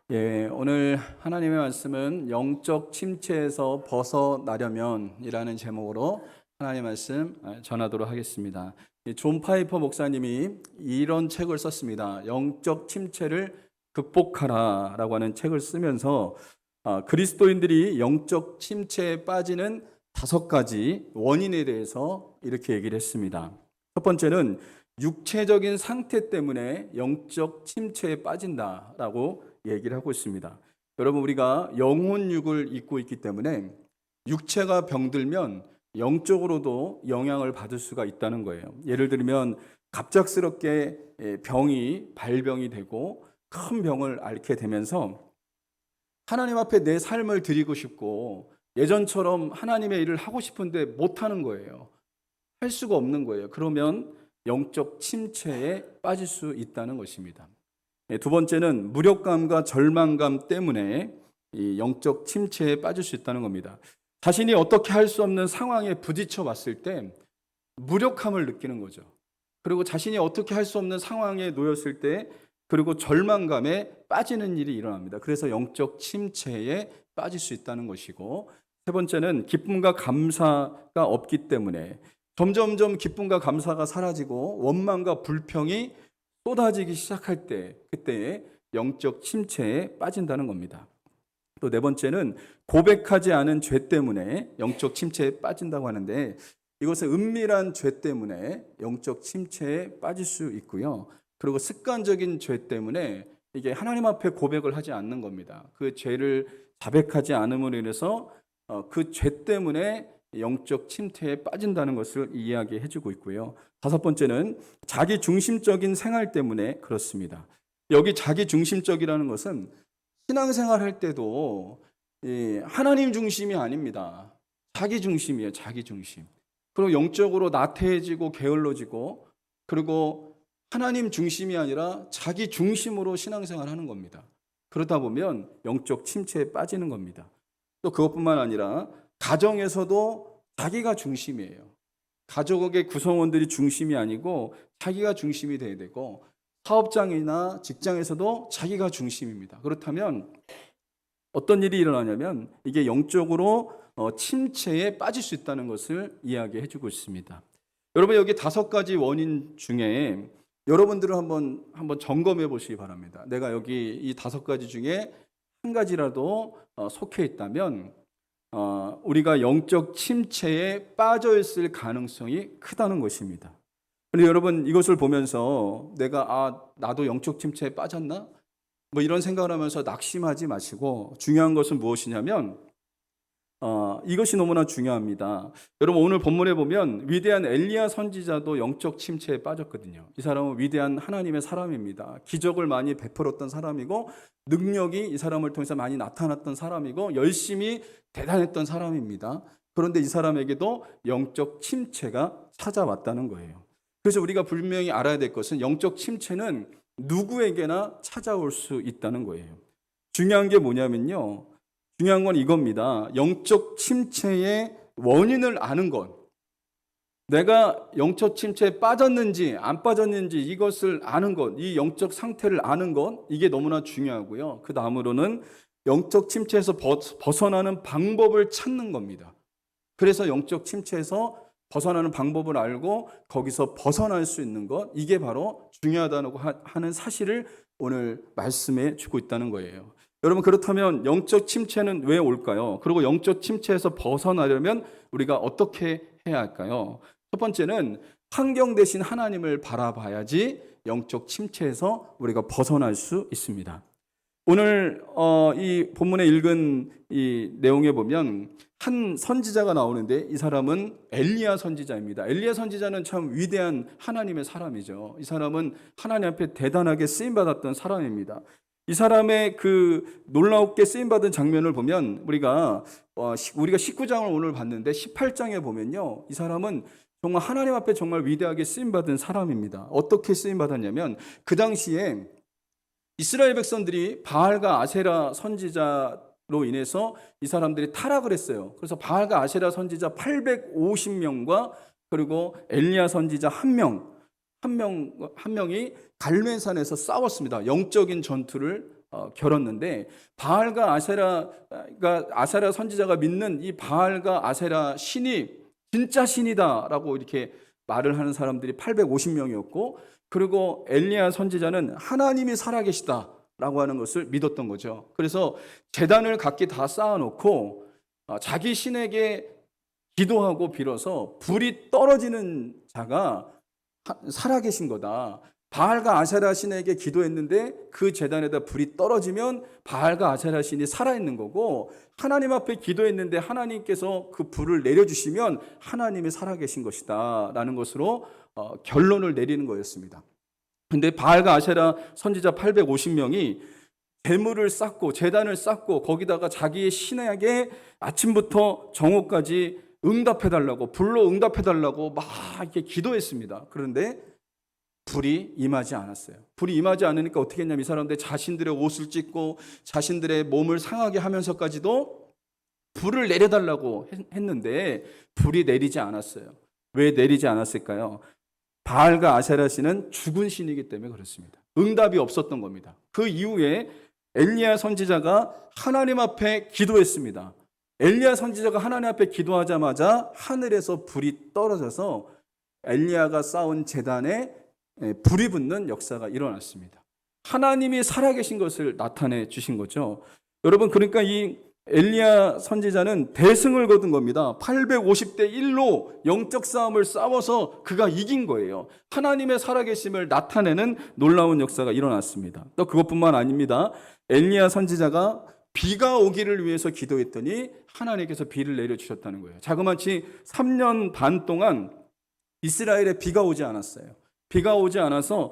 오늘 하나님의 말씀은 영적 침체에서 벗어나려면이라는 제목으로 하나님의 말씀 전하도록 하겠습니다. 존 파이퍼 목사님이 이런 책을 썼습니다. 영적 침체를 극복하라라고 하는 책을 쓰면서 그리스도인들이 영적 침체에 빠지는 5가지 원인에 대해서 이렇게 얘기를 했습니다. 첫 번째는 육체적인 상태 때문에 영적 침체에 빠진다라고 얘기를 하고 있습니다. 여러분, 우리가 영혼육을 입고 있기 때문에 육체가 병들면 영적으로도 영향을 받을 수가 있다는 거예요. 예를 들면 갑작스럽게 발병이 되고 큰 병을 앓게 되면서 하나님 앞에 내 삶을 드리고 싶고 예전처럼 하나님의 일을 하고 싶은데 못하는 거예요. 할 수가 없는 거예요. 그러면 영적 침체에 빠질 수 있다는 것입니다. 두 번째는 무력감과 절망감 때문에 이 영적 침체에 빠질 수 있다는 겁니다. 자신이 어떻게 할 수 없는 상황에 부딪혀 봤을 때 무력함을 느끼는 거죠. 그리고 자신이 어떻게 할 수 없는 상황에 놓였을 때 그리고 절망감에 빠지는 일이 일어납니다. 그래서 영적 침체에 빠질 수 있다는 것이고, 세 번째는 기쁨과 감사가 없기 때문에 점점점 기쁨과 감사가 사라지고 원망과 불평이 쏟아지기 시작할 때 그때 영적 침체에 빠진다는 겁니다. 또 네 번째는 고백하지 않은 죄 때문에 영적 침체에 빠진다고 하는데, 이것은 은밀한 죄 때문에 영적 침체에 빠질 수 있고요. 그리고 습관적인 죄 때문에 이게 하나님 앞에 고백을 하지 않는 겁니다. 그 죄를 자백하지 않음으로 인해서 그 죄 때문에 영적 침체에 빠진다는 것을 이야기해 주고 있고요. 다섯 번째는 자기 중심적인 생활 때문에 그렇습니다. 여기 자기 중심적이라는 것은 신앙생활 할 때도 하나님 중심이 아닙니다. 자기 중심이에요. 자기 중심. 그리고 영적으로 나태해지고 게을러지고, 그리고 하나님 중심이 아니라 자기 중심으로 신앙생활 하는 겁니다. 그러다 보면 영적 침체에 빠지는 겁니다. 또 그것뿐만 아니라 가정에서도 자기가 중심이에요. 가족의 구성원들이 중심이 아니고 자기가 중심이 돼야 되고, 사업장이나 직장에서도 자기가 중심입니다. 그렇다면 어떤 일이 일어나냐면 이게 영적으로 침체에 빠질 수 있다는 것을 이야기해 주고 있습니다. 여러분, 여기 5가지 원인 중에 여러분들은 한번 점검해 보시기 바랍니다. 내가 여기 이 5가지 중에 한 가지라도 속해 있다면 우리가 영적 침체에 빠져 있을 가능성이 크다는 것입니다. 그런데 여러분, 이것을 보면서 내가 나도 영적 침체에 빠졌나? 이런 생각을 하면서 낙심하지 마시고, 중요한 것은 무엇이냐면 이것이 너무나 중요합니다. 여러분, 오늘 본문에 보면 위대한 엘리야 선지자도 영적 침체에 빠졌거든요. 이 사람은 위대한 하나님의 사람입니다. 기적을 많이 베풀었던 사람이고, 능력이 이 사람을 통해서 많이 나타났던 사람이고, 열심히 대단했던 사람입니다. 그런데 이 사람에게도 영적 침체가 찾아왔다는 거예요. 그래서 우리가 분명히 알아야 될 것은 영적 침체는 누구에게나 찾아올 수 있다는 거예요. 중요한 게 뭐냐면요, 중요한 건 이겁니다. 영적 침체의 원인을 아는 것, 내가 영적 침체에 빠졌는지 안 빠졌는지 이것을 아는 것, 이 영적 상태를 아는 것, 이게 너무나 중요하고요. 그 다음으로는 영적 침체에서 벗어나는 방법을 찾는 겁니다. 그래서 영적 침체에서 벗어나는 방법을 알고 거기서 벗어날 수 있는 것, 이게 바로 중요하다고 하는 사실을 오늘 말씀해 주고 있다는 거예요. 여러분, 그렇다면 영적 침체는 왜 올까요? 그리고 영적 침체에서 벗어나려면 우리가 어떻게 해야 할까요? 첫 번째는 환경 대신 하나님을 바라봐야지 영적 침체에서 우리가 벗어날 수 있습니다. 오늘 이 본문에 읽은 이 내용에 보면 한 선지자가 나오는데, 이 사람은 엘리야 선지자입니다. 엘리야 선지자는 참 위대한 하나님의 사람이죠. 이 사람은 하나님 앞에 대단하게 쓰임받았던 사람입니다. 이 사람의 그 놀랍게 쓰임받은 장면을 보면 우리가 19장을 오늘 봤는데 18장에 보면요, 이 사람은 정말 하나님 앞에 정말 위대하게 쓰임받은 사람입니다. 어떻게 쓰임받았냐면, 그 당시에 이스라엘 백성들이 바알과 아세라 선지자로 인해서 이 사람들이 타락을 했어요. 그래서 바알과 아세라 선지자 850명과 그리고 엘리야 선지자 한 명이 갈멜산에서 싸웠습니다. 영적인 전투를 겨뤘는데 바알과 아세라가 아세라 선지자가 믿는 이 바알과 아세라 신이 진짜 신이다라고 이렇게 말을 하는 사람들이 850명이었고 그리고 엘리야 선지자는 하나님이 살아계시다라고 하는 것을 믿었던 거죠. 그래서 제단을 각기 다 쌓아놓고 자기 신에게 기도하고 빌어서 불이 떨어지는 자가 살아계신 거다. 바알과 아세라 신에게 기도했는데 그 제단에다 불이 떨어지면 바알과 아세라 신이 살아있는 거고 하나님 앞에 기도했는데 하나님께서 그 불을 내려주시면 하나님이 살아계신 것이다 라는 것으로 결론을 내리는 거였습니다. 근데 바알과 아세라 선지자 850명이 제물을 쌓고 제단을 쌓고 거기다가 자기의 신에게 아침부터 정오까지 응답해달라고 불로 응답해달라고 막 이렇게 기도했습니다. 그런데 불이 임하지 않았어요. 불이 임하지 않으니까 어떻게 했냐면 이 사람들 자신들의 옷을 찢고 자신들의 몸을 상하게 하면서까지도 불을 내려달라고 했는데 불이 내리지 않았어요. 왜 내리지 않았을까요? 바알과 아세라 신은 죽은 신이기 때문에 그렇습니다. 응답이 없었던 겁니다. 그 이후에 엘리야 선지자가 하나님 앞에 기도했습니다. 엘리야 선지자가 하나님 앞에 기도하자마자 하늘에서 불이 떨어져서 엘리야가 쌓은 제단에 불이 붙는 역사가 일어났습니다. 하나님이 살아계신 것을 나타내 주신 거죠. 여러분, 그러니까 이 엘리야 선지자는 대승을 거둔 겁니다. 850대 1로 영적 싸움을 싸워서 그가 이긴 거예요. 하나님의 살아계심을 나타내는 놀라운 역사가 일어났습니다. 또 그것뿐만 아닙니다. 엘리야 선지자가 비가 오기를 위해서 기도했더니 하나님께서 비를 내려주셨다는 거예요. 자그마치 3년 반 동안 이스라엘에 비가 오지 않았어요. 비가 오지 않아서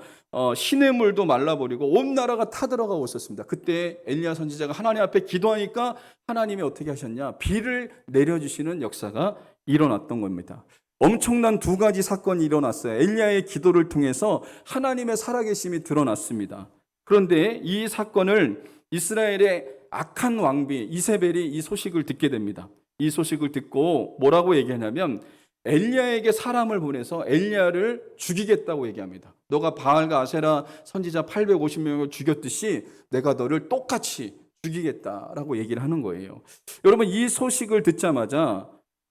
시냇물도 말라버리고 온 나라가 타들어가고 있었습니다. 그때 엘리야 선지자가 하나님 앞에 기도하니까 하나님이 어떻게 하셨냐? 비를 내려주시는 역사가 일어났던 겁니다. 엄청난 두 가지 사건이 일어났어요. 엘리야의 기도를 통해서 하나님의 살아계심이 드러났습니다. 그런데 이 사건을 이스라엘의 악한 왕비 이세벨이 이 소식을 듣게 됩니다. 이 소식을 듣고 뭐라고 얘기하냐면 엘리야에게 사람을 보내서 엘리야를 죽이겠다고 얘기합니다. 너가 바알과 아세라 선지자 850명을 죽였듯이 내가 너를 똑같이 죽이겠다라고 얘기를 하는 거예요. 여러분, 이 소식을 듣자마자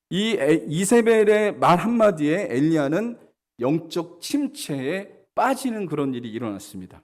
이 이세벨의 말 한마디에 엘리야는 영적 침체에 빠지는 그런 일이 일어났습니다.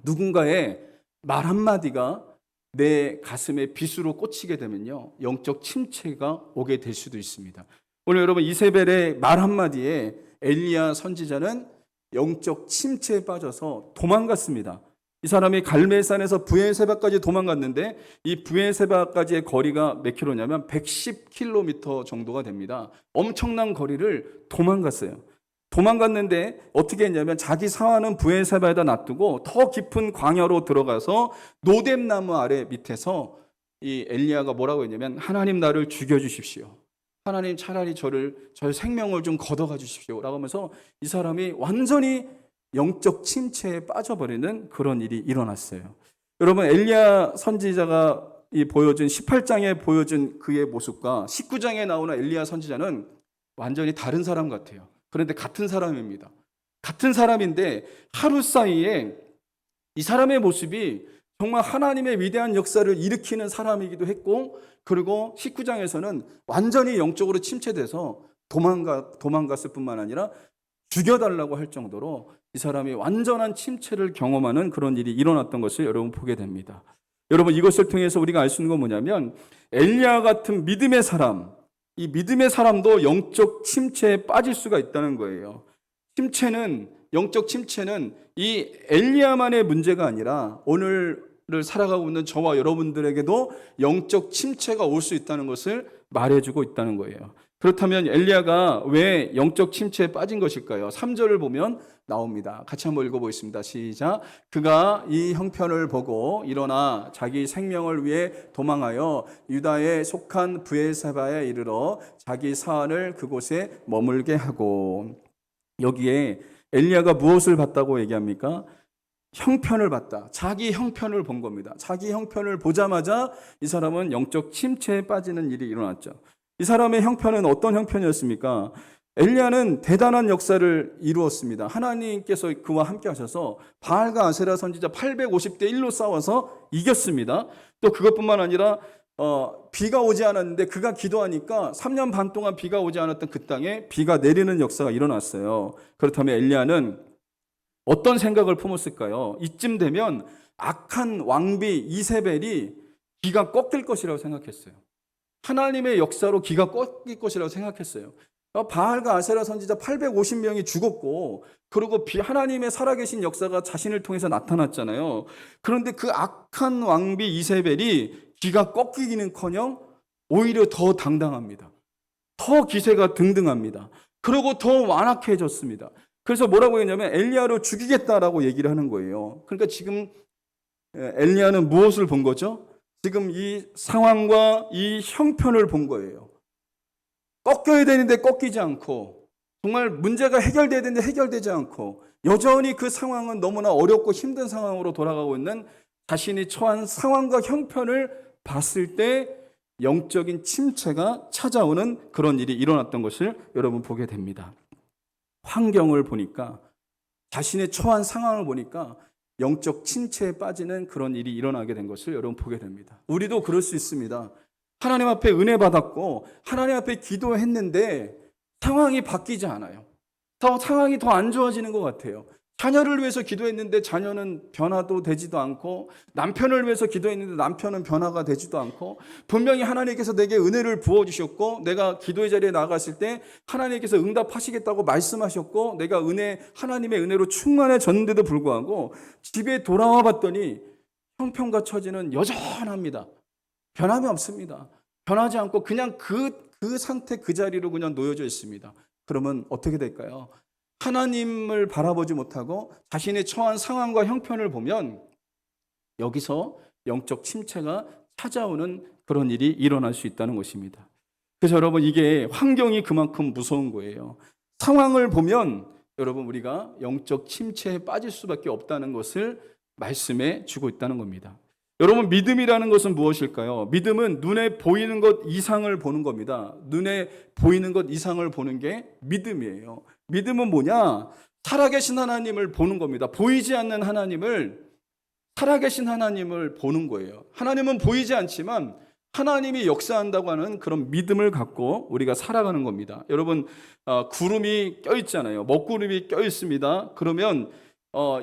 누군가의 말 한마디가 내 가슴에 빗으로 꽂히게 되면요, 영적 침체가 오게 될 수도 있습니다. 오늘 여러분, 이세벨의 말 한마디에 엘리야 선지자는 영적 침체에 빠져서 도망갔습니다. 이 사람이 갈멜산에서 브에세바까지 도망갔는데 이 브에세바까지의 거리가 몇 킬로냐면 110km 정도가 됩니다. 엄청난 거리를 도망갔어요. 도망갔는데 어떻게 했냐면 자기 사환은 브에세바에다 놔두고 더 깊은 광야로 들어가서 노뎀나무 아래 밑에서 이 엘리야가 뭐라고 했냐면 하나님 나를 죽여주십시오. 하나님 차라리 저의 생명을 좀 걷어가 주십시오 라고 하면서 이 사람이 완전히 영적 침체에 빠져버리는 그런 일이 일어났어요. 여러분, 엘리야 선지자가 보여준 18장에 보여준 그의 모습과 19장에 나오는 엘리야 선지자는 완전히 다른 사람 같아요. 그런데 같은 사람입니다. 같은 사람인데 하루 사이에 이 사람의 모습이 정말 하나님의 위대한 역사를 일으키는 사람이기도 했고, 그리고 19장에서는 완전히 영적으로 침체돼서 도망갔을 뿐만 아니라 죽여달라고 할 정도로 이 사람이 완전한 침체를 경험하는 그런 일이 일어났던 것을 여러분 보게 됩니다. 여러분, 이것을 통해서 우리가 알 수 있는 건 뭐냐면 엘리야 같은 믿음의 사람, 이 믿음의 사람도 영적 침체에 빠질 수가 있다는 거예요. 영적 침체는 이 엘리야만의 문제가 아니라 오늘을 살아가고 있는 저와 여러분들에게도 영적 침체가 올 수 있다는 것을 말해주고 있다는 거예요. 그렇다면 엘리야가 왜 영적 침체에 빠진 것일까요? 3절을 보면 나옵니다. 같이 한번 읽어보겠습니다. 시작. 그가 이 형편을 보고 일어나 자기 생명을 위해 도망하여 유다에 속한 브에세바에 이르러 자기 사환을 그곳에 머물게 하고. 여기에 엘리야가 무엇을 봤다고 얘기합니까? 형편을 봤다. 자기 형편을 본 겁니다. 자기 형편을 보자마자 이 사람은 영적 침체에 빠지는 일이 일어났죠. 이 사람의 형편은 어떤 형편이었습니까? 엘리야는 대단한 역사를 이루었습니다. 하나님께서 그와 함께 하셔서 바알과 아세라 선지자 850대 1로 싸워서 이겼습니다. 또 그것뿐만 아니라 비가 오지 않았는데 그가 기도하니까 3년 반 동안 비가 오지 않았던 그 땅에 비가 내리는 역사가 일어났어요. 그렇다면 엘리야는 어떤 생각을 품었을까요? 이쯤 되면 악한 왕비 이세벨이 기가 꺾일 것이라고 생각했어요. 하나님의 역사로 기가 꺾일 것이라고 생각했어요. 바알과 아세라 선지자 850명이 죽었고, 그리고 하나님의 살아계신 역사가 자신을 통해서 나타났잖아요. 그런데 그 악한 왕비 이세벨이 기가 꺾이기는커녕 오히려 더 당당합니다. 더 기세가 등등합니다. 그리고 더 완악해졌습니다. 그래서 뭐라고 했냐면 엘리야를 죽이겠다라고 얘기를 하는 거예요. 그러니까 지금 엘리야는 무엇을 본 거죠? 지금 이 상황과 이 형편을 본 거예요. 꺾여야 되는데 꺾이지 않고, 정말 문제가 해결돼야 되는데 해결되지 않고, 여전히 그 상황은 너무나 어렵고 힘든 상황으로 돌아가고 있는 자신이 처한 상황과 형편을 봤을 때 영적인 침체가 찾아오는 그런 일이 일어났던 것을 여러분 보게 됩니다. 환경을 보니까, 자신의 처한 상황을 보니까 영적 침체에 빠지는 그런 일이 일어나게 된 것을 여러분 보게 됩니다. 우리도 그럴 수 있습니다. 하나님 앞에 은혜 받았고 하나님 앞에 기도했는데 상황이 바뀌지 않아요. 상황이 더 안 좋아지는 것 같아요. 자녀를 위해서 기도했는데 자녀는 변화도 되지도 않고, 남편을 위해서 기도했는데 남편은 변화가 되지도 않고, 분명히 하나님께서 내게 은혜를 부어주셨고 내가 기도의 자리에 나갔을 때 하나님께서 응답하시겠다고 말씀하셨고 내가 하나님의 은혜로 충만해졌는데도 불구하고 집에 돌아와 봤더니 형편과 처지는 여전합니다. 변함이 없습니다. 변하지 않고 그냥 그 상태 그 자리로 그냥 놓여져 있습니다. 그러면 어떻게 될까요? 하나님을 바라보지 못하고 자신의 처한 상황과 형편을 보면 여기서 영적 침체가 찾아오는 그런 일이 일어날 수 있다는 것입니다. 그래서 여러분, 이게 환경이 그만큼 무서운 거예요. 상황을 보면 여러분, 우리가 영적 침체에 빠질 수밖에 없다는 것을 말씀해 주고 있다는 겁니다. 여러분, 믿음이라는 것은 무엇일까요? 믿음은 눈에 보이는 것 이상을 보는 겁니다. 눈에 보이는 것 이상을 보는 게 믿음이에요. 믿음은 뭐냐? 살아계신 하나님을 보는 겁니다. 보이지 않는 하나님을, 살아계신 하나님을 보는 거예요. 하나님은 보이지 않지만 하나님이 역사한다고 하는 그런 믿음을 갖고 우리가 살아가는 겁니다. 여러분, 구름이 껴있잖아요. 먹구름이 껴있습니다. 그러면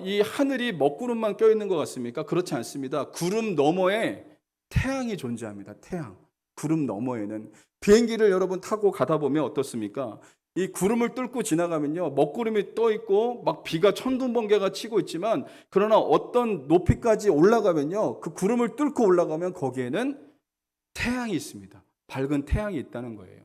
이 하늘이 먹구름만 껴있는 것 같습니까? 그렇지 않습니다. 구름 너머에 태양이 존재합니다. 태양. 구름 너머에는. 비행기를 여러분 타고 가다 보면 어떻습니까? 이 구름을 뚫고 지나가면요, 먹구름이 떠 있고 막 비가 천둥번개가 치고 있지만, 그러나 어떤 높이까지 올라가면요, 그 구름을 뚫고 올라가면 거기에는 태양이 있습니다. 밝은 태양이 있다는 거예요.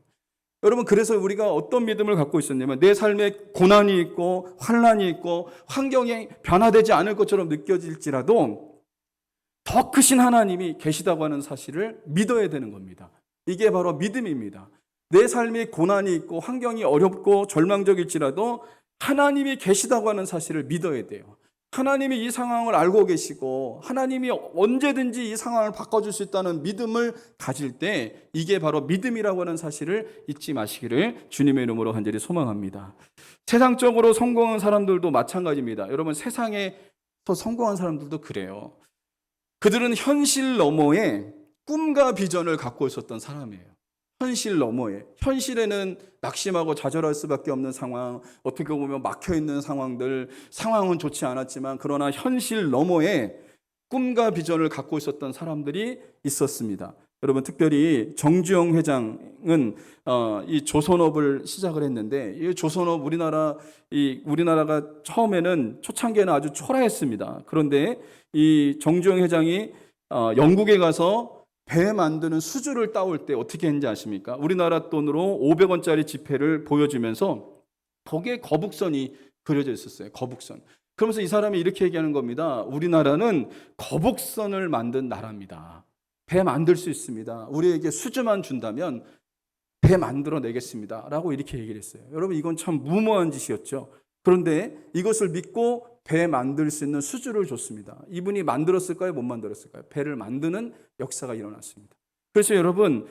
여러분, 그래서 우리가 어떤 믿음을 갖고 있었냐면, 내 삶에 고난이 있고 환난이 있고 환경이 변화되지 않을 것처럼 느껴질지라도 더 크신 하나님이 계시다고 하는 사실을 믿어야 되는 겁니다. 이게 바로 믿음입니다. 내 삶에 고난이 있고 환경이 어렵고 절망적일지라도 하나님이 계시다고 하는 사실을 믿어야 돼요. 하나님이 이 상황을 알고 계시고 하나님이 언제든지 이 상황을 바꿔줄 수 있다는 믿음을 가질 때, 이게 바로 믿음이라고 하는 사실을 잊지 마시기를 주님의 이름으로 간절히 소망합니다. 세상적으로 성공한 사람들도 마찬가지입니다. 여러분, 세상에서 성공한 사람들도 그래요. 그들은 현실 너머에 꿈과 비전을 갖고 있었던 사람이에요. 현실 너머에, 현실에는 낙심하고 좌절할 수밖에 없는 상황, 어떻게 보면 막혀있는 상황은 좋지 않았지만 그러나 현실 너머에 꿈과 비전을 갖고 있었던 사람들이 있었습니다. 여러분, 특별히 정주영 회장은 이 조선업을 시작을 했는데, 이 조선업 우리나라가 처음에는 초창기에는 아주 초라했습니다. 그런데 이 정주영 회장이 영국에 가서 배 만드는 수주를 따올 때 어떻게 했는지 아십니까? 우리나라 돈으로 500원짜리 지폐를 보여주면서 거기에 거북선이 그려져 있었어요. 거북선. 그러면서 이 사람이 이렇게 얘기하는 겁니다. 우리나라는 거북선을 만든 나라입니다. 배 만들 수 있습니다. 우리에게 수주만 준다면 배 만들어 내겠습니다. 라고 이렇게 얘기를 했어요. 여러분, 이건 참 무모한 짓이었죠. 그런데 이것을 믿고 배 만들 수 있는 수주를 줬습니다. 이분이 만들었을까요? 못 만들었을까요? 배를 만드는 역사가 일어났습니다. 그래서 여러분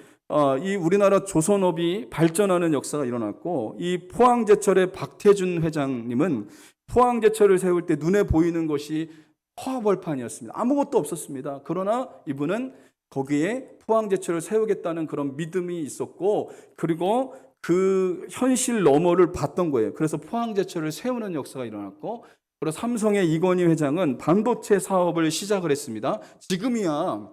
이 우리나라 조선업이 발전하는 역사가 일어났고, 이 포항제철의 박태준 회장님은 포항제철을 세울 때 눈에 보이는 것이 화벌판이었습니다. 아무것도 없었습니다. 그러나 이분은 거기에 포항제철을 세우겠다는 그런 믿음이 있었고, 그리고 그 현실 너머를 봤던 거예요. 그래서 포항제철을 세우는 역사가 일어났고, 그리고 삼성의 이건희 회장은 반도체 사업을 시작을 했습니다. 지금이야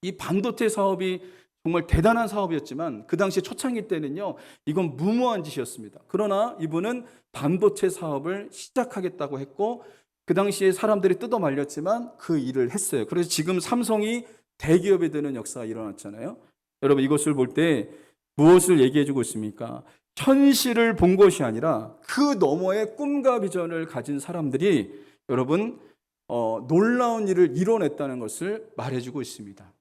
이 반도체 사업이 정말 대단한 사업이었지만 그 당시 초창기 때는요, 이건 무모한 짓이었습니다. 그러나 이분은 반도체 사업을 시작하겠다고 했고, 그 당시에 사람들이 뜯어 말렸지만 그 일을 했어요. 그래서 지금 삼성이 대기업이 되는 역사가 일어났잖아요. 여러분, 이것을 볼 때 무엇을 얘기해 주고 있습니까? 현실을 본 것이 아니라 그 너머의 꿈과 비전을 가진 사람들이 여러분 놀라운 일을 이뤄냈다는 것을 말해주고 있습니다.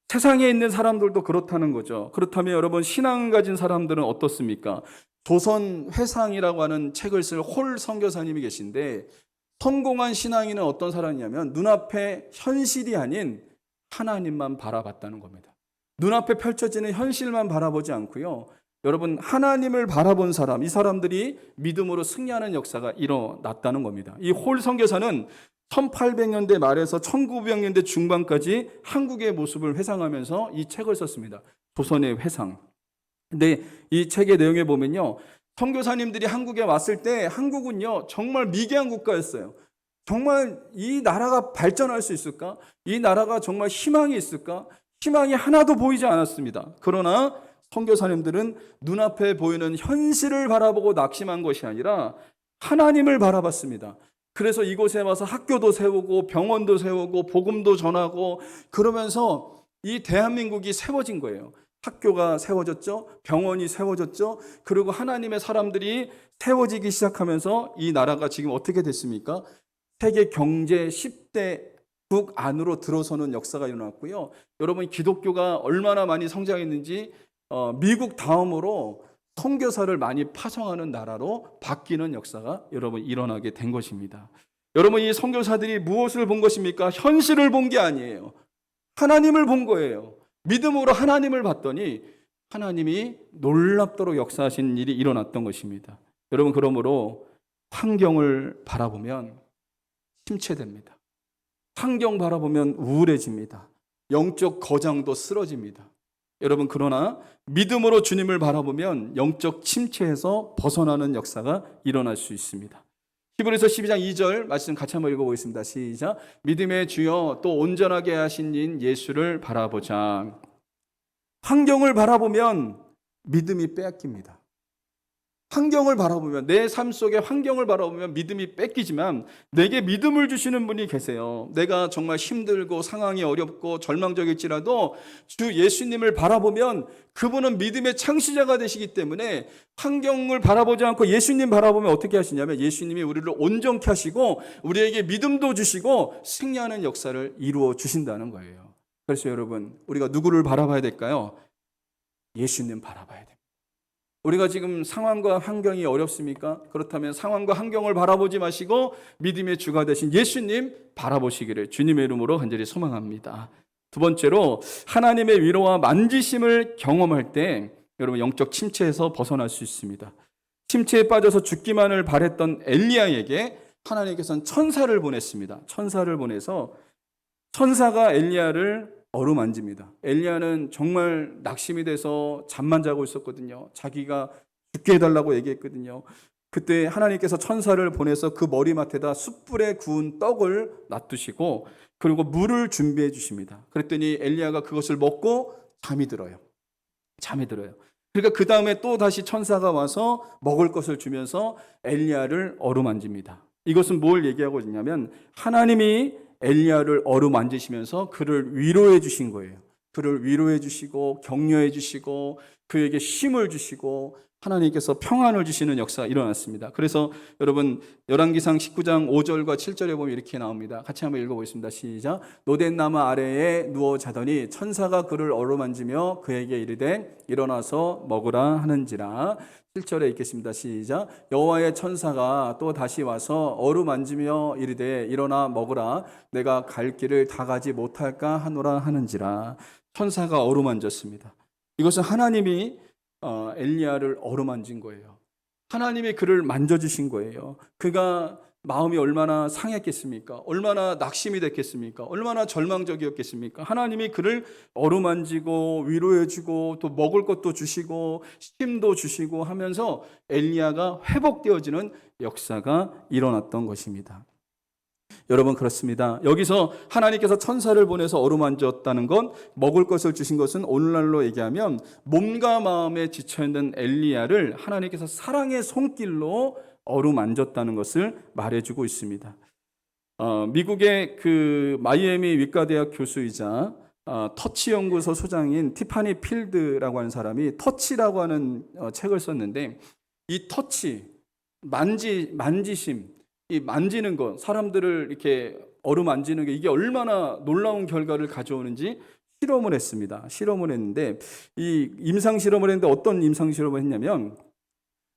세상에 있는 사람들도 그렇다는 거죠. 그렇다면 여러분, 신앙을 가진 사람들은 어떻습니까? 조선 회상이라고 하는 책을 쓸 홀 선교사님이 계신데, 성공한 신앙인은 어떤 사람이냐면 눈앞에 현실이 아닌 하나님만 바라봤다는 겁니다. 눈앞에 펼쳐지는 현실만 바라보지 않고요, 여러분, 하나님을 바라본 사람, 이 사람들이 믿음으로 승리하는 역사가 일어났다는 겁니다. 이 홀 선교사는 1800년대 말에서 1900년대 중반까지 한국의 모습을 회상하면서 이 책을 썼습니다. 조선의 회상. 근데 이 책의 내용에 보면요, 선교사님들이 한국에 왔을 때 한국은요 정말 미개한 국가였어요. 정말 이 나라가 발전할 수 있을까? 이 나라가 정말 희망이 있을까? 희망이 하나도 보이지 않았습니다. 그러나 선교사님들은 눈앞에 보이는 현실을 바라보고 낙심한 것이 아니라 하나님을 바라봤습니다. 그래서 이곳에 와서 학교도 세우고 병원도 세우고 복음도 전하고, 그러면서 이 대한민국이 세워진 거예요. 학교가 세워졌죠. 병원이 세워졌죠. 그리고 하나님의 사람들이 세워지기 시작하면서 이 나라가 지금 어떻게 됐습니까? 세계 경제 10대국 안으로 들어서는 역사가 일어났고요. 여러분, 기독교가 얼마나 많이 성장했는지 미국 다음으로 선교사를 많이 파송하는 나라로 바뀌는 역사가 여러분 일어나게 된 것입니다. 여러분, 이 선교사들이 무엇을 본 것입니까? 현실을 본 게 아니에요. 하나님을 본 거예요. 믿음으로 하나님을 봤더니 하나님이 놀랍도록 역사하신 일이 일어났던 것입니다. 여러분, 그러므로 환경을 바라보면 침체됩니다. 환경 바라보면 우울해집니다. 영적 거장도 쓰러집니다. 여러분, 그러나 믿음으로 주님을 바라보면 영적 침체에서 벗어나는 역사가 일어날 수 있습니다. 히브리서 12장 2절 말씀 같이 한번 읽어보겠습니다. 시작. 믿음의 주여 또 온전하게 하신 인 예수를 바라보자. 환경을 바라보면 믿음이 빼앗깁니다. 환경을 바라보면, 내 삶 속의 환경을 바라보면 믿음이 뺏기지만 내게 믿음을 주시는 분이 계세요. 내가 정말 힘들고 상황이 어렵고 절망적일지라도 주 예수님을 바라보면 그분은 믿음의 창시자가 되시기 때문에 환경을 바라보지 않고 예수님 바라보면 어떻게 하시냐면 예수님이 우리를 온전케 하시고 우리에게 믿음도 주시고 승리하는 역사를 이루어 주신다는 거예요. 그래서 여러분, 우리가 누구를 바라봐야 될까요? 예수님 바라봐야 됩니다. 우리가 지금 상황과 환경이 어렵습니까? 그렇다면 상황과 환경을 바라보지 마시고 믿음의 주가 되신 예수님 바라보시기를 주님의 이름으로 간절히 소망합니다. 두 번째로, 하나님의 위로와 만지심을 경험할 때 여러분 영적 침체에서 벗어날 수 있습니다. 침체에 빠져서 죽기만을 바랬던 엘리야에게 하나님께서는 천사를 보냈습니다. 천사를 보내서 천사가 엘리야를 어루만집니다. 엘리야는 정말 낙심이 돼서 잠만 자고 있었거든요. 자기가 죽게 해달라고 얘기했거든요. 그때 하나님께서 천사를 보내서 그 머리맡에다 숯불에 구운 떡을 놔두시고 그리고 물을 준비해 주십니다. 그랬더니 엘리야가 그것을 먹고 잠이 들어요. 그러니까 그 다음에 또 다시 천사가 와서 먹을 것을 주면서 엘리야를 어루만집니다. 이것은 뭘 얘기하고 있냐면 하나님이 엘리야를 어루만지시면서 그를 위로해 주신 거예요. 그를 위로해 주시고 격려해 주시고 그에게 힘을 주시고 하나님께서 평안을 주시는 역사가 일어났습니다. 그래서 여러분, 열왕기상 19장 5절과 7절에 보면 이렇게 나옵니다. 같이 한번 읽어보겠습니다. 시작. 노된 나무 아래에 누워 자더니 천사가 그를 어루만지며 그에게 이르되 일어나서 먹으라 하는지라. 7절에 읽겠습니다. 시작. 여호와의 천사가 또 다시 와서 어루만지며 이르되 일어나 먹으라. 내가 갈 길을 다 가지 못할까 하노라 하는지라. 천사가 어루만졌습니다. 이것은 하나님이 엘리야를 어루만진 거예요. 하나님이 그를 만져주신 거예요. 그가 마음이 얼마나 상했겠습니까? 얼마나 낙심이 됐겠습니까? 얼마나 절망적이었겠습니까? 하나님이 그를 어루만지고 위로해주고 또 먹을 것도 주시고 쉼도 주시고 하면서 엘리야가 회복되어지는 역사가 일어났던 것입니다. 여러분, 그렇습니다. 여기서 하나님께서 천사를 보내서 어루만졌다는 건, 먹을 것을 주신 것은 오늘날로 얘기하면 몸과 마음에 지쳐있는 엘리야를 하나님께서 사랑의 손길로 어루만졌다는 것을 말해주고 있습니다. 미국의 그 마이애미 위과대학 교수이자 터치 연구소 소장인 티파니 필드라고 하는 사람이 터치라고 하는 책을 썼는데, 이 터치, 만지심, 이 만지는 것, 사람들을 이렇게 어루만지는 게 이게 얼마나 놀라운 결과를 가져오는지 실험을 했습니다. 실험을 했는데, 이 임상 실험을 했는데 어떤 임상 실험을 했냐면,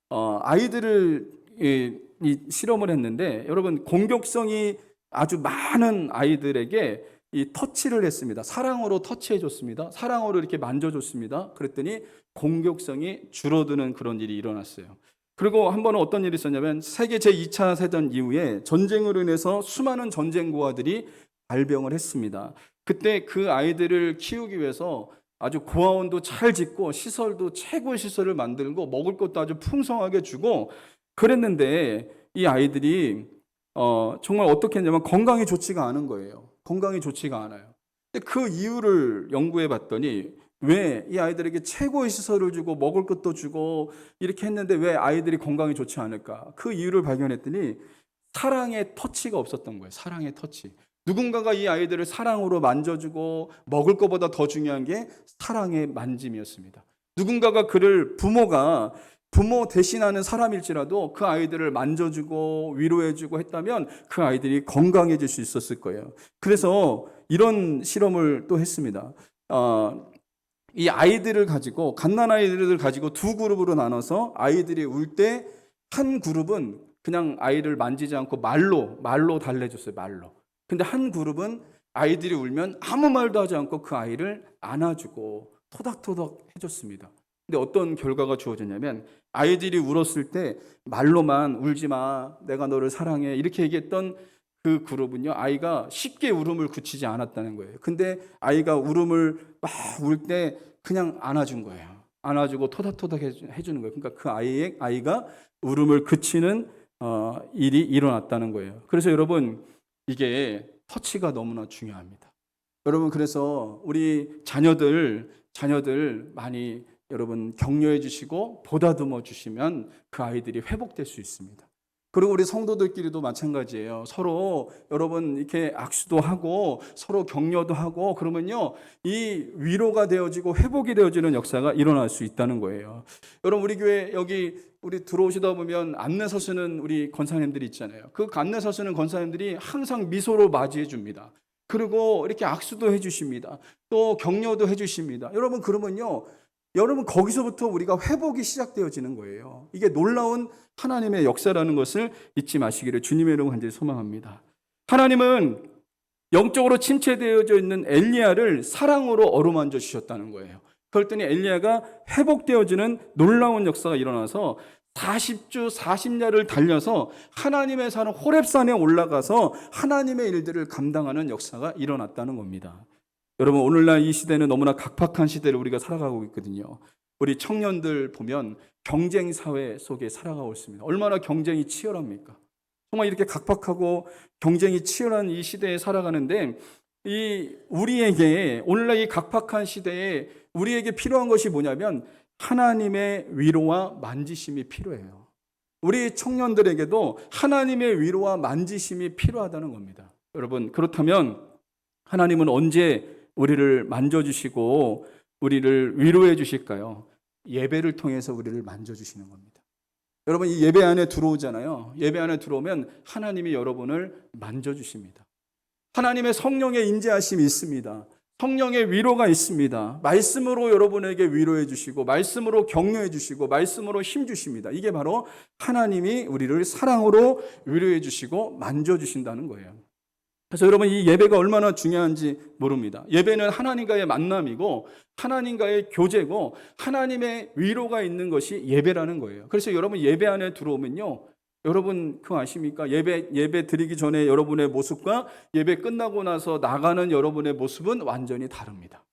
아이들을 이 실험을 했는데, 여러분, 공격성이 아주 많은 아이들에게 이 터치를 했습니다. 사랑으로 터치해 줬습니다. 사랑으로 이렇게 만져줬습니다. 그랬더니 공격성이 줄어드는 그런 일이 일어났어요. 그리고 한 번은 어떤 일이 있었냐면, 세계 제2차 세전 이후에 전쟁으로 인해서 수많은 전쟁고아들이 발병을 했습니다. 그때 그 아이들을 키우기 위해서 아주 고아원도 잘 짓고 시설도 최고의 시설을 만들고 먹을 것도 아주 풍성하게 주고 그랬는데, 이 아이들이 정말 어떻게 했냐면 건강이 좋지가 않은 거예요. 건강이 좋지가 않아요. 근데 그 이유를 연구해 봤더니, 왜 이 아이들에게 최고의 시설을 주고 먹을 것도 주고 이렇게 했는데 왜 아이들이 건강이 좋지 않을까? 그 이유를 발견했더니 사랑의 터치가 없었던 거예요. 사랑의 터치. 누군가가 이 아이들을 사랑으로 만져주고 먹을 것보다 더 중요한 게 사랑의 만짐이었습니다. 누군가가 그를 부모 대신하는 사람일지라도 그 아이들을 만져주고 위로해주고 했다면 그 아이들이 건강해질 수 있었을 거예요. 그래서 이런 실험을 또 했습니다. 이 아이들을 가지고, 갓난 아이들을 가지고 두 그룹으로 나눠서 아이들이 울 때 한 그룹은 그냥 아이를 만지지 않고 말로 달래줬어요. 말로. 근데 한 그룹은 아이들이 울면 아무 말도 하지 않고 그 아이를 안아주고 토닥토닥 해줬습니다. 근데 어떤 결과가 주어졌냐면, 아이들이 울었을 때 말로만 울지 마, 내가 너를 사랑해 이렇게 얘기했던 그 그룹은요, 아이가 쉽게 울음을 그치지 않았다는 거예요. 근데 아이가 울음을 막 울 때 그냥 안아준 거예요. 안아주고 토닥토닥 해주는 거예요. 그러니까 그 아이가 울음을 그치는 일이 일어났다는 거예요. 그래서 여러분, 이게 터치가 너무나 중요합니다. 여러분, 그래서 우리 자녀들 많이 여러분 격려해 주시고 보다듬어 주시면 그 아이들이 회복될 수 있습니다. 그리고 우리 성도들끼리도 마찬가지예요. 서로 여러분 이렇게 악수도 하고 서로 격려도 하고 그러면요, 이 위로가 되어지고 회복이 되어지는 역사가 일어날 수 있다는 거예요. 여러분, 우리 교회 여기 우리 들어오시다 보면 안내 서시는 우리 권사님들이 있잖아요. 그 안내 서시는 권사님들이 항상 미소로 맞이해 줍니다. 그리고 이렇게 악수도 해 주십니다. 또 격려도 해 주십니다. 여러분, 그러면요, 여러분 거기서부터 우리가 회복이 시작되어지는 거예요. 이게 놀라운 하나님의 역사라는 것을 잊지 마시기를 주님의 이름으로 간절히 소망합니다. 하나님은 영적으로 침체되어져 있는 엘리야를 사랑으로 어루만져 주셨다는 거예요. 그랬더니 엘리야가 회복되어지는 놀라운 역사가 일어나서 40주 40야를 달려서 하나님의 산 호렙산에 올라가서 하나님의 일들을 감당하는 역사가 일어났다는 겁니다. 여러분, 오늘날 이 시대는 너무나 각박한 시대를 우리가 살아가고 있거든요. 우리 청년들 보면 경쟁 사회 속에 살아가고 있습니다. 얼마나 경쟁이 치열합니까? 정말 이렇게 각박하고 경쟁이 치열한 이 시대에 살아가는데, 우리에게 오늘날 이 각박한 시대에 우리에게 필요한 것이 뭐냐면 하나님의 위로와 만지심이 필요해요. 우리 청년들에게도 하나님의 위로와 만지심이 필요하다는 겁니다. 여러분, 그렇다면 하나님은 언제 우리를 만져주시고 우리를 위로해 주실까요? 예배를 통해서 우리를 만져주시는 겁니다. 여러분, 이 예배 안에 들어오잖아요. 예배 안에 들어오면 하나님이 여러분을 만져주십니다. 하나님의 성령의 인재하심이 있습니다. 성령의 위로가 있습니다. 말씀으로 여러분에게 위로해 주시고 말씀으로 격려해 주시고 말씀으로 힘 주십니다. 이게 바로 하나님이 우리를 사랑으로 위로해 주시고 만져주신다는 거예요. 그래서 여러분 이 예배가 얼마나 중요한지 모릅니다. 예배는 하나님과의 만남이고 하나님과의 교제고 하나님의 위로가 있는 것이 예배라는 거예요. 그래서 여러분 예배 안에 들어오면요. 여러분 그거 아십니까? 예배 드리기 전에 여러분의 모습과 예배 끝나고 나서 나가는 여러분의 모습은 완전히 다릅니다.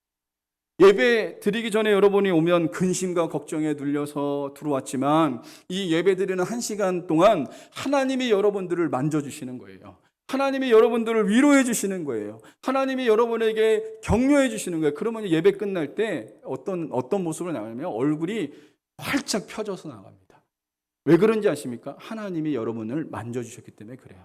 예배 드리기 전에 여러분이 오면 근심과 걱정에 눌려서 들어왔지만 이 예배 드리는 1시간 동안 하나님이 여러분들을 만져주시는 거예요. 하나님이 여러분들을 위로해 주시는 거예요. 하나님이 여러분에게 격려해 주시는 거예요. 그러면 예배 끝날 때 어떤 모습으로 나가냐면 얼굴이 활짝 펴져서 나갑니다. 왜 그런지 아십니까? 하나님이 여러분을 만져주셨기 때문에 그래요.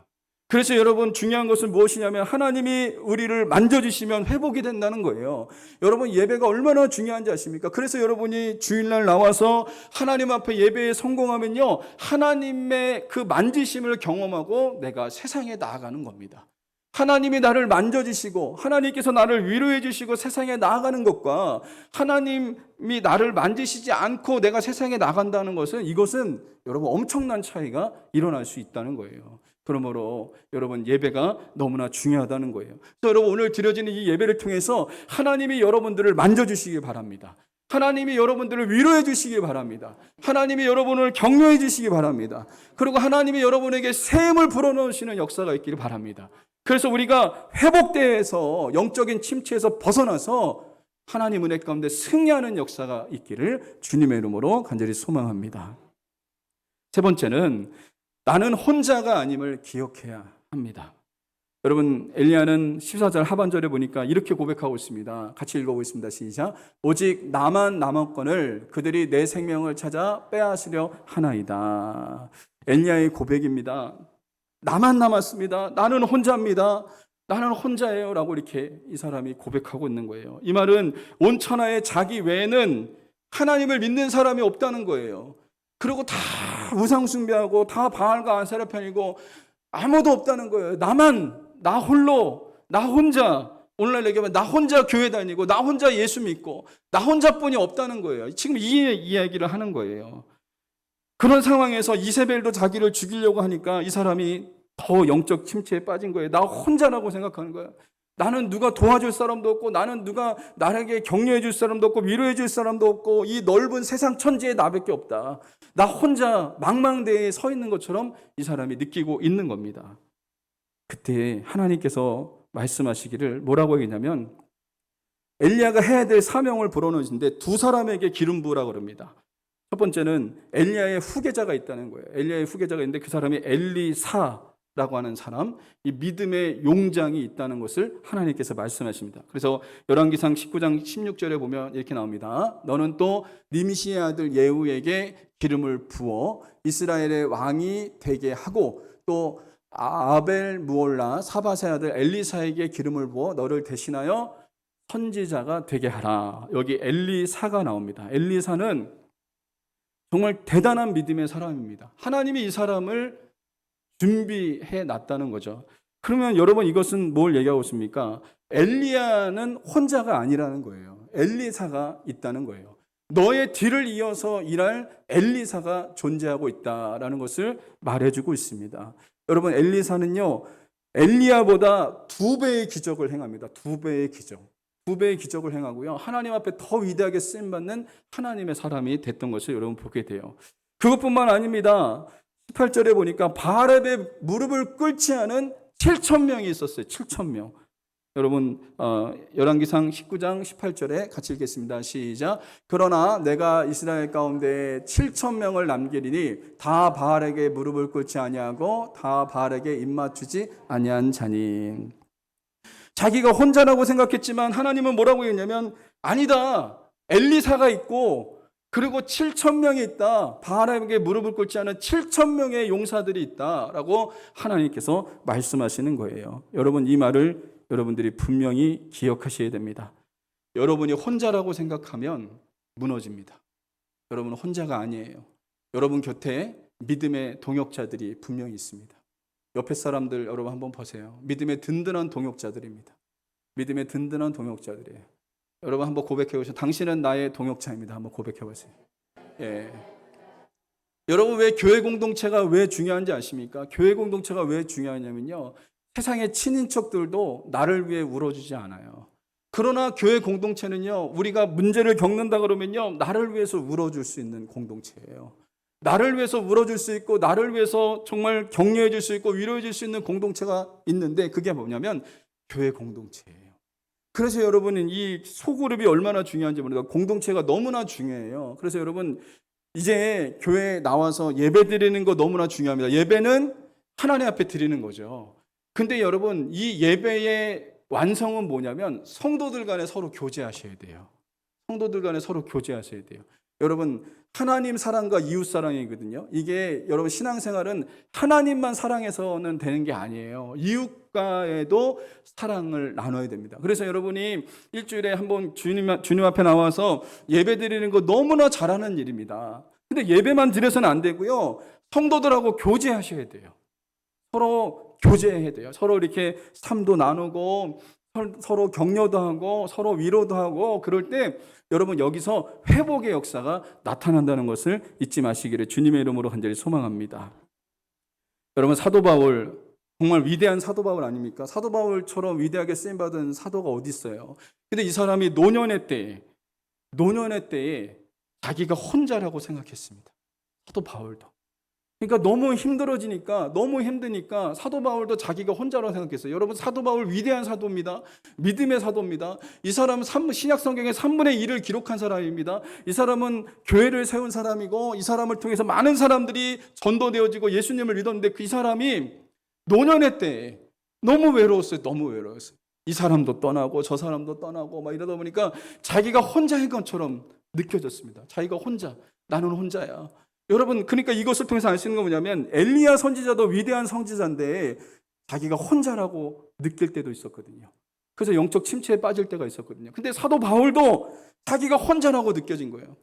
그래서 여러분 중요한 것은 무엇이냐면 하나님이 우리를 만져주시면 회복이 된다는 거예요. 여러분 예배가 얼마나 중요한지 아십니까? 그래서 여러분이 주일날 나와서 하나님 앞에 예배에 성공하면요, 하나님의 그 만지심을 경험하고 내가 세상에 나아가는 겁니다. 하나님이 나를 만져주시고 하나님께서 나를 위로해 주시고 세상에 나아가는 것과 하나님이 나를 만지시지 않고 내가 세상에 나간다는 것은, 이것은 여러분 엄청난 차이가 일어날 수 있다는 거예요. 그러므로 여러분 예배가 너무나 중요하다는 거예요. 그래서 여러분 오늘 드려지는 이 예배를 통해서 하나님이 여러분들을 만져주시기 바랍니다. 하나님이 여러분들을 위로해 주시기 바랍니다. 하나님이 여러분을 격려해 주시기 바랍니다. 그리고 하나님이 여러분에게 새 힘을 불어넣으시는 역사가 있기를 바랍니다. 그래서 우리가 회복대에서 영적인 침체에서 벗어나서 하나님 은혜 가운데 승리하는 역사가 있기를 주님의 이름으로 간절히 소망합니다. 세 번째는 나는 혼자가 아님을 기억해야 합니다. 여러분 엘리야는 14절 하반절에 보니까 이렇게 고백하고 있습니다. 같이 읽어보겠습니다. 시작. 오직 나만 남았거늘 그들이 내 생명을 찾아 빼앗으려 하나이다. 엘리야의 고백입니다. 나만 남았습니다. 나는 혼자입니다. 나는 혼자예요 라고 이렇게 이 사람이 고백하고 있는 거예요. 이 말은 온 천하에 자기 외에는 하나님을 믿는 사람이 없다는 거예요. 그리고 다 우상 숭배하고 다 바알과 아세라편이고 아무도 없다는 거예요. 나 홀로, 나 혼자, 오늘날 얘기하면 나 혼자 교회 다니고 나 혼자 예수 믿고 나 혼자뿐이 없다는 거예요. 지금 이 이야기를 하는 거예요. 그런 상황에서 이세벨도 자기를 죽이려고 하니까 이 사람이 더 영적 침체에 빠진 거예요. 나 혼자라고 생각하는 거예요. 나는 누가 도와줄 사람도 없고 나는 누가 나에게 격려해 줄 사람도 없고 위로해 줄 사람도 없고 이 넓은 세상 천지에 나밖에 없다. 나 혼자 망망대해에 서 있는 것처럼 이 사람이 느끼고 있는 겁니다. 그때 하나님께서 말씀하시기를 뭐라고 얘기냐면 엘리야가 해야 될 사명을 불어넣으신데 두 사람에게 기름 부으라고 그럽니다. 첫 번째는 엘리야의 후계자가 있다는 거예요. 엘리야의 후계자가 있는데 그 사람이 엘리사라고 하는 사람, 이 믿음의 용장이 있다는 것을 하나님께서 말씀하십니다. 그래서 열왕기상 19장 16절에 보면 이렇게 나옵니다. 너는 또 님시의 아들 예후에게 기름을 부어 이스라엘의 왕이 되게 하고 또 아벨 무올라 사바세 아들 엘리사에게 기름을 부어 너를 대신하여 선지자가 되게 하라. 여기 엘리사가 나옵니다. 엘리사는 정말 대단한 믿음의 사람입니다. 하나님이 이 사람을 준비해 놨다는 거죠. 그러면 여러분 이것은 뭘 얘기하고 있습니까? 엘리야는 혼자가 아니라는 거예요. 엘리사가 있다는 거예요. 너의 뒤를 이어서 일할 엘리사가 존재하고 있다라는 것을 말해주고 있습니다. 여러분 엘리사는요 엘리야보다 2배의 기적을 행합니다. 2배의 기적. 2배의 기적을 행하고요. 하나님 앞에 더 위대하게 쓰임받는 하나님의 사람이 됐던 것을 여러분 보게 돼요. 그것뿐만 아닙니다. 18절에 보니까 바알에 무릎을 꿇지 않은 7,000명이 있었어요. 7,000명. 여러분 열왕기상 19장 18절에 같이 읽겠습니다. 시작. 그러나 내가 이스라엘 가운데 7,000명을 남기리니 다 바알에게 무릎을 꿇지 아니하고 다 바알에게 입맞추지 아니한 자니. 자기가 혼자라고 생각했지만 하나님은 뭐라고 했냐면 아니다. 엘리사가 있고 그리고 7,000명이 있다. 바알에게 무릎을 꿇지 않은 7,000명의 용사들이 있다라고 하나님께서 말씀하시는 거예요. 여러분 이 말을 여러분들이 분명히 기억하셔야 됩니다. 여러분이 혼자라고 생각하면 무너집니다. 여러분은 혼자가 아니에요. 여러분 곁에 믿음의 동역자들이 분명히 있습니다. 옆에 사람들 여러분 한번 보세요. 믿음의 든든한 동역자들입니다. 믿음의 든든한 동역자들이에요. 여러분 한번 고백해 보세요. 당신은 나의 동역자입니다. 한번 고백해 보세요. 예. 여러분 왜 교회 공동체가 왜 중요한지 아십니까? 교회 공동체가 왜 중요하냐면요. 세상의 친인척들도 나를 위해 울어주지 않아요. 그러나 교회 공동체는요, 우리가 문제를 겪는다 그러면요, 나를 위해서 울어줄 수 있는 공동체예요. 나를 위해서 울어줄 수 있고, 나를 위해서 정말 격려해 줄 수 있고, 위로해 줄 수 있는 공동체가 있는데, 그게 뭐냐면 교회 공동체예요. 그래서 여러분은 이 소그룹이 얼마나 중요한지 모르겠어요. 공동체가 너무나 중요해요. 그래서 여러분, 이제 교회에 나와서 예배 드리는 거 너무나 중요합니다. 예배는 하나님 앞에 드리는 거죠. 근데 여러분, 이 예배의 완성은 뭐냐면 성도들 간에 서로 교제하셔야 돼요. 성도들 간에 서로 교제하셔야 돼요. 여러분, 하나님 사랑과 이웃 사랑이거든요. 이게 여러분 신앙생활은 하나님만 사랑해서는 되는 게 아니에요. 이웃과에도 사랑을 나눠야 됩니다. 그래서 여러분이 일주일에 한번 주님 앞에 나와서 예배 드리는 거 너무나 잘하는 일입니다. 근데 예배만 드려서는 안 되고요. 성도들하고 교제하셔야 돼요. 서로 교제해야 돼요. 서로 이렇게 삶도 나누고 서로 격려도 하고 서로 위로도 하고 그럴 때 여러분 여기서 회복의 역사가 나타난다는 것을 잊지 마시기를 주님의 이름으로 간절히 소망합니다. 여러분 사도 바울 정말 위대한 사도 바울 아닙니까? 사도 바울처럼 위대하게 쓰임받은 사도가 어디 있어요? 근데 이 사람이 노년의 때에 자기가 혼자라고 생각했습니다. 사도 바울도. 그러니까 너무 힘드니까 사도 바울도 자기가 혼자라고 생각했어요. 여러분 사도 바울 위대한 사도입니다. 믿음의 사도입니다. 이 사람은 신약 성경의 3분의 1을 기록한 사람입니다. 이 사람은 교회를 세운 사람이고 이 사람을 통해서 많은 사람들이 전도되어지고 예수님을 믿었는데 그 이 사람이 노년의 때에 너무 외로웠어요. 이 사람도 떠나고 저 사람도 떠나고 막 이러다 보니까 자기가 혼자인 것처럼 느껴졌습니다. 자기가 나는 혼자야. 여러분, 그러니까 이것을 통해서 알 수 있는 건 뭐냐면 엘리야 선지자도 위대한 선지자인데 자기가 혼자라고 느낄 때도 있었거든요. 그래서 영적 침체에 빠질 때가 있었거든요. 근데 사도 바울도 자기가 혼자라고 느껴진 거예요.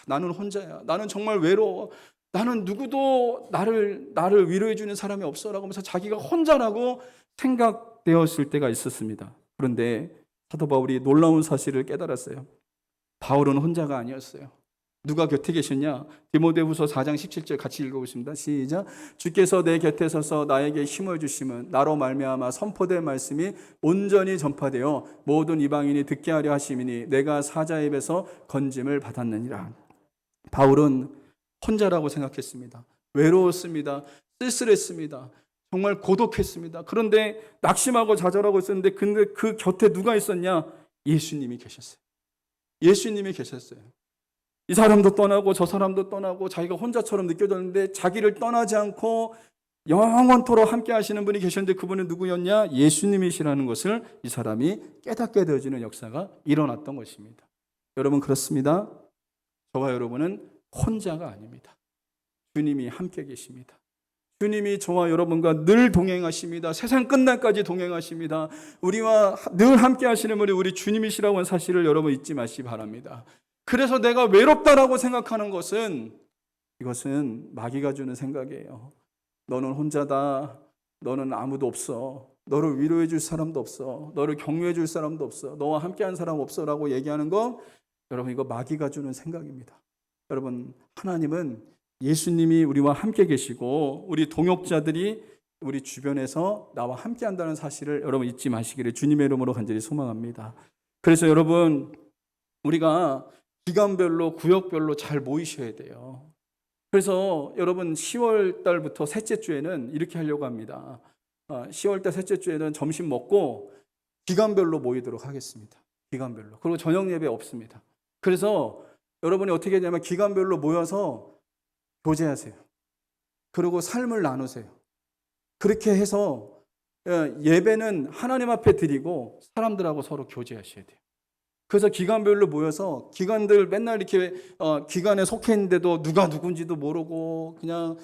나는 혼자야. 나는 정말 외로워. 나는 누구도 나를 위로해 주는 사람이 없어라고 하면서 자기가 혼자라고 생각되었을 때가 있었습니다. 그런데 사도 바울이 놀라운 사실을 깨달았어요. 바울은 혼자가 아니었어요. 누가 곁에 계셨냐? 디모데후서 4장 17절 같이 읽어보겠습니다. 시작. 주께서 내 곁에 서서 나에게 힘을 주심은 나로 말미암아 선포될 말씀이 온전히 전파되어 모든 이방인이 듣게 하려 하심이니 내가 사자의 입에서 건짐을 받았느니라. 바울은 혼자라고 생각했습니다. 외로웠습니다. 쓸쓸했습니다. 정말 고독했습니다. 그런데 낙심하고 좌절하고 있었는데 근데 그 곁에 누가 있었냐? 예수님이 계셨어요. 예수님이 계셨어요. 이 사람도 떠나고 저 사람도 떠나고 자기가 혼자처럼 느껴졌는데 자기를 떠나지 않고 영원토록 함께 하시는 분이 계셨는데 그분은 누구였냐? 예수님이시라는 것을 이 사람이 깨닫게 되어지는 역사가 일어났던 것입니다. 여러분 그렇습니다. 저와 여러분은 혼자가 아닙니다. 주님이 함께 계십니다. 주님이 저와 여러분과 늘 동행하십니다. 세상 끝날까지 동행하십니다. 우리와 늘 함께 하시는 분이 우리 주님이시라고 하는 사실을 여러분 잊지 마시기 바랍니다. 그래서 내가 외롭다라고 생각하는 이것은 마귀가 주는 생각이에요. 너는 혼자다. 너는 아무도 없어. 너를 위로해 줄 사람도 없어. 너를 격려해 줄 사람도 없어. 너와 함께하는 사람 없어라고 얘기하는 거 여러분 이거 마귀가 주는 생각입니다. 여러분 하나님은 예수님이 우리와 함께 계시고 우리 동역자들이 우리 주변에서 나와 함께한다는 사실을 여러분 잊지 마시기를 주님의 이름으로 간절히 소망합니다. 그래서 여러분 우리가 기간별로 구역별로 잘 모이셔야 돼요. 그래서 여러분 10월 달부터 셋째 주에는 이렇게 하려고 합니다. 10월 달 셋째 주에는 점심 먹고 기간별로 모이도록 하겠습니다. 기간별로. 그리고 저녁 예배 없습니다. 그래서 여러분이 어떻게 하냐면 기간별로 모여서 교제하세요. 그리고 삶을 나누세요. 그렇게 해서 예배는 하나님 앞에 드리고 사람들하고 서로 교제하셔야 돼요. 그래서 기간별로 모여서 기간들 맨날 이렇게 기간에 속해 있는데도 누가 누군지도 모르고 그냥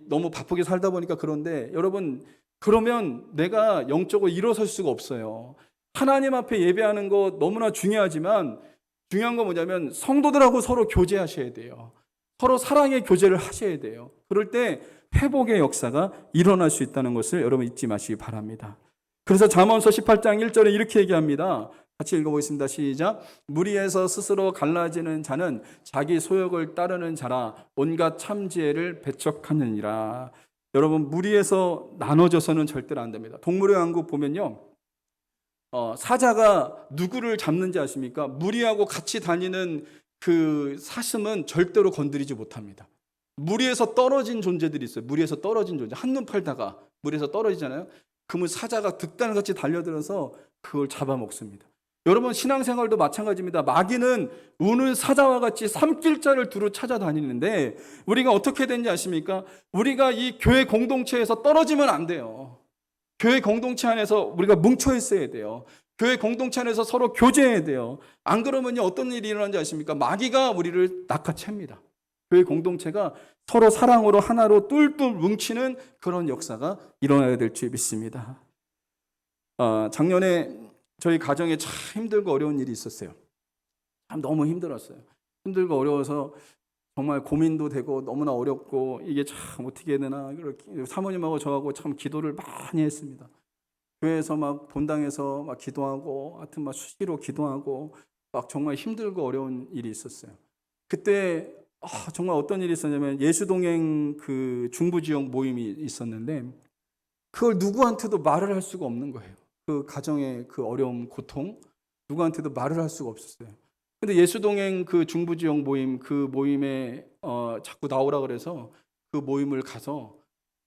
너무 바쁘게 살다 보니까 그런데 여러분 그러면 내가 영적으로 일어설 수가 없어요. 하나님 앞에 예배하는 거 너무나 중요하지만 중요한 건 뭐냐면 성도들하고 서로 교제하셔야 돼요. 서로 사랑의 교제를 하셔야 돼요. 그럴 때 회복의 역사가 일어날 수 있다는 것을 여러분 잊지 마시기 바랍니다. 그래서 잠언서 18장 1절에 이렇게 얘기합니다. 같이 읽어보겠습니다. 시작. 무리에서 스스로 갈라지는 자는 자기 소욕을 따르는 자라 온갖 참지혜를 배척하느니라. 여러분, 무리에서 나눠져서는 절대로 안 됩니다. 동물의 왕국 보면요, 사자가 누구를 잡는지 아십니까? 무리하고 같이 다니는 그 사슴은 절대로 건드리지 못합니다. 무리에서 떨어진 존재들이 있어요. 무리에서 떨어진 존재. 한눈 팔다가 무리에서 떨어지잖아요. 그러면 사자가 득달같이 달려들어서 그걸 잡아먹습니다. 여러분, 신앙생활도 마찬가지입니다. 마귀는 우는 사자와 같이 삼킬자를 두루 찾아다니는데 우리가 어떻게 되는지 아십니까? 우리가 이 교회 공동체에서 떨어지면 안 돼요. 교회 공동체 안에서 우리가 뭉쳐 있어야 돼요. 교회 공동체 안에서 서로 교제해야 돼요. 안 그러면요, 어떤 일이 일어나는지 아십니까? 마귀가 우리를 낚아챕니다. 교회 공동체가 서로 사랑으로 하나로 똘똘 뭉치는 그런 역사가 일어나야 될 줄 믿습니다. 작년에 저희 가정에 참 힘들고 어려운 일이 있었어요. 참 너무 힘들었어요. 힘들고 어려워서 정말 고민도 되고 너무나 어렵고 이게 참 어떻게 해야 되나, 사모님하고 저하고 참 기도를 많이 했습니다. 교회에서 막 본당에서 막 기도하고, 하여튼 막 수시로 기도하고, 막 정말 힘들고 어려운 일이 있었어요. 그때 정말 어떤 일이 있었냐면, 예수동행 그 중부지역 모임이 있었는데 그걸 누구한테도 말을 할 수가 없는 거예요. 그 가정의 그 어려움, 고통, 누구한테도 말을 할 수가 없었어요. 근데 예수동행 그 중부지역 모임, 그 모임에 자꾸 나오라 그래서 그 모임을 가서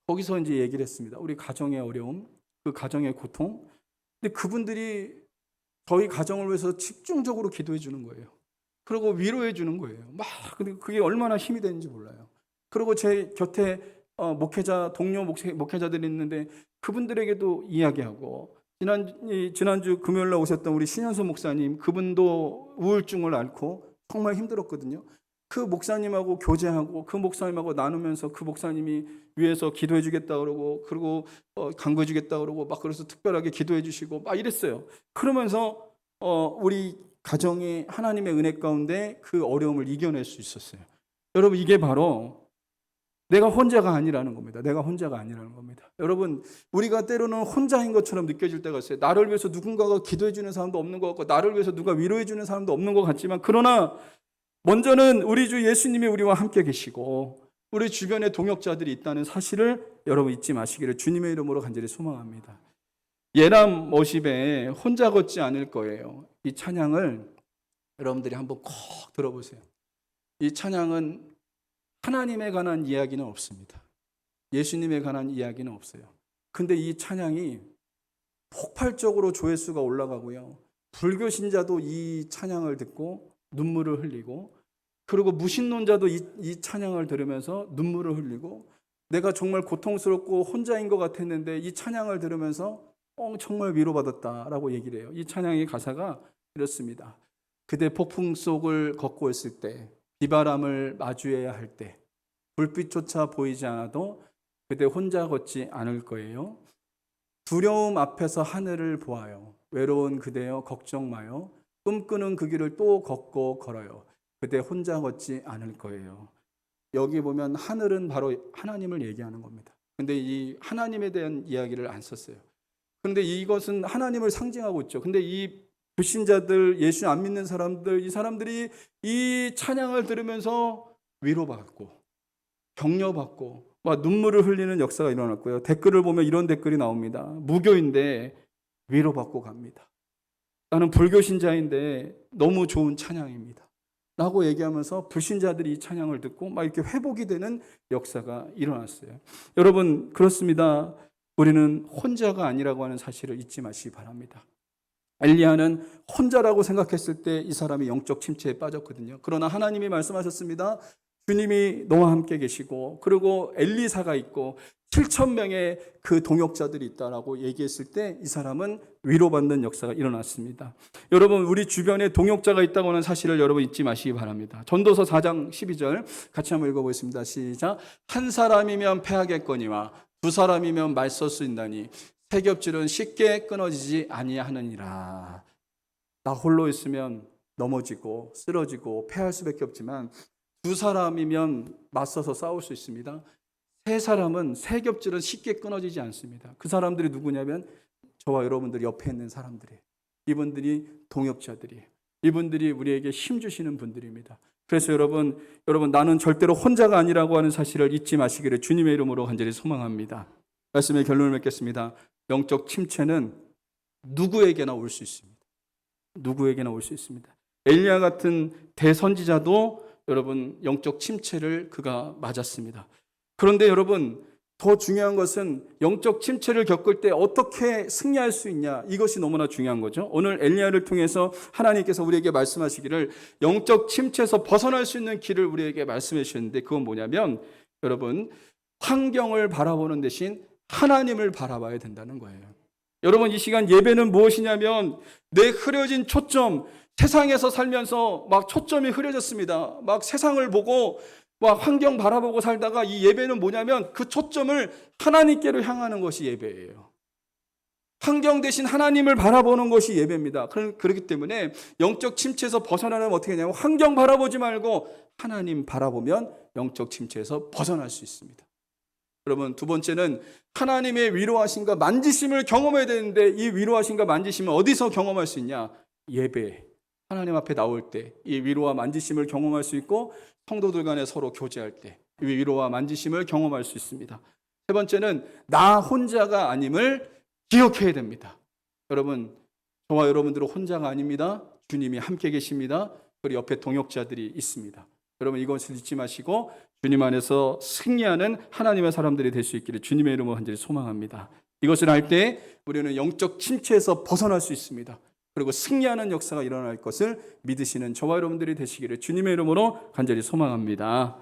거기서 이제 얘기를 했습니다. 우리 가정의 어려움, 그 가정의 고통. 근데 그분들이 저희 가정을 위해서 집중적으로 기도해 주는 거예요. 그리고 위로해 주는 거예요. 막, 근데 그게 얼마나 힘이 되는지 몰라요. 그리고 제 곁에 목회자, 동료 목회자들이 있는데 그분들에게도 이야기하고, 지난주 금요일 날 오셨던 우리 신현수 목사님, 그분도 우울증을 앓고 정말 힘들었거든요. 그 목사님하고 교제하고 그 목사님하고 나누면서 그 목사님이 위에서 기도해 주겠다 그러고, 그리고 간구해 주겠다 그러고, 막 그래서 특별하게 기도해 주시고 막 이랬어요. 그러면서 우리 가정이 하나님의 은혜 가운데 그 어려움을 이겨낼 수 있었어요. 여러분, 이게 바로 내가 혼자가 아니라는 겁니다. 내가 혼자가 아니라는 겁니다. 여러분, 우리가 때로는 혼자인 것처럼 느껴질 때가 있어요. 나를 위해서 누군가가 기도해 주는 사람도 없는 것 같고, 나를 위해서 누가 위로해 주는 사람도 없는 것 같지만, 그러나 먼저는 우리 주 예수님이 우리와 함께 계시고 우리 주변에 동역자들이 있다는 사실을 여러분 잊지 마시기를 주님의 이름으로 간절히 소망합니다. 예람 워십에 혼자 걷지 않을 거예요. 이 찬양을 여러분들이 한번 꼭 들어보세요. 이 찬양은 하나님에 관한 이야기는 없습니다. 예수님에 관한 이야기는 없어요. 근데 이 찬양이 폭발적으로 조회수가 올라가고요. 불교 신자도 이 찬양을 듣고 눈물을 흘리고, 그리고 무신론자도 이 찬양을 들으면서 눈물을 흘리고, 내가 정말 고통스럽고 혼자인 것 같았는데 이 찬양을 들으면서 정말 위로받았다라고 얘기를 해요. 이 찬양의 가사가 이렇습니다. 그대 폭풍 속을 걷고 있을 때, 비바람을 마주해야 할 때, 불빛조차 보이지 않아도 그대 혼자 걷지 않을 거예요. 두려움 앞에서 하늘을 보아요. 외로운 그대여 걱정 마요. 꿈꾸는 그 길을 또 걷고 걸어요. 그대 혼자 걷지 않을 거예요. 여기 보면 하늘은 바로 하나님을 얘기하는 겁니다. 근데 이 하나님에 대한 이야기를 안 썼어요. 근데 이것은 하나님을 상징하고 있죠. 근데 이 불신자들, 예수 안 믿는 사람들, 이 사람들이 이 찬양을 들으면서 위로받고 격려받고 막 눈물을 흘리는 역사가 일어났고요. 댓글을 보면 이런 댓글이 나옵니다. 무교인데 위로받고 갑니다. 나는 불교 신자인데 너무 좋은 찬양입니다. 라고 얘기하면서 불신자들이 이 찬양을 듣고 막 이렇게 회복이 되는 역사가 일어났어요. 여러분, 그렇습니다. 우리는 혼자가 아니라고 하는 사실을 잊지 마시기 바랍니다. 엘리야는 혼자라고 생각했을 때 이 사람이 영적 침체에 빠졌거든요. 그러나 하나님이 말씀하셨습니다. 주님이 너와 함께 계시고, 그리고 엘리사가 있고 7,000명의 그 동역자들이 있다라고 얘기했을 때 이 사람은 위로받는 역사가 일어났습니다. 여러분, 우리 주변에 동역자가 있다고 하는 사실을 여러분 잊지 마시기 바랍니다. 전도서 4장 12절 같이 한번 읽어보겠습니다. 시작. 한 사람이면 패하겠거니와 두 사람이면 말설 수 있나니 세 겹줄은 쉽게 끊어지지 아니하느니라. 나 홀로 있으면 넘어지고 쓰러지고 패할 수밖에 없지만 두 사람이면 맞서서 싸울 수 있습니다. 세 사람은, 세 겹줄은 쉽게 끊어지지 않습니다. 그 사람들이 누구냐면 저와 여러분들 옆에 있는 사람들이에요. 이분들이 동역자들이에요. 이분들이 우리에게 힘 주시는 분들입니다. 그래서 여러분 나는 절대로 혼자가 아니라고 하는 사실을 잊지 마시기를 주님의 이름으로 간절히 소망합니다. 말씀의 결론을 맺겠습니다. 영적 침체는 누구에게나 올 수 있습니다. 누구에게나 올 수 있습니다. 엘리야 같은 대선지자도 여러분 영적 침체를 그가 맞았습니다. 그런데 여러분 더 중요한 것은 영적 침체를 겪을 때 어떻게 승리할 수 있냐, 이것이 너무나 중요한 거죠. 오늘 엘리야를 통해서 하나님께서 우리에게 말씀하시기를 영적 침체에서 벗어날 수 있는 길을 우리에게 말씀해 주셨는데, 그건 뭐냐면 여러분 환경을 바라보는 대신 하나님을 바라봐야 된다는 거예요. 여러분 이 시간 예배는 무엇이냐면 내 흐려진 초점, 세상에서 살면서 막 초점이 흐려졌습니다. 막 세상을 보고 막 환경 바라보고 살다가 이 예배는 뭐냐면 그 초점을 하나님께로 향하는 것이 예배예요. 환경 대신 하나님을 바라보는 것이 예배입니다. 그렇기 때문에 영적 침체에서 벗어나려면 어떻게 하냐면 환경 바라보지 말고 하나님 바라보면 영적 침체에서 벗어날 수 있습니다. 여러분 두 번째는 하나님의 위로하심과 만지심을 경험해야 되는데, 이 위로하심과 만지심을 어디서 경험할 수 있냐? 예배, 하나님 앞에 나올 때 이 위로와 만지심을 경험할 수 있고, 성도들 간에 서로 교제할 때 이 위로와 만지심을 경험할 수 있습니다. 세 번째는 나 혼자가 아님을 기억해야 됩니다. 여러분 저와 여러분들은 혼자가 아닙니다. 주님이 함께 계십니다. 그리고 옆에 동역자들이 있습니다. 여러분 이것을 잊지 마시고 주님 안에서 승리하는 하나님의 사람들이 될 수 있기를 주님의 이름으로 간절히 소망합니다. 이것을 할 때 우리는 영적 침체에서 벗어날 수 있습니다. 그리고 승리하는 역사가 일어날 것을 믿으시는 저와 여러분들이 되시기를 주님의 이름으로 간절히 소망합니다.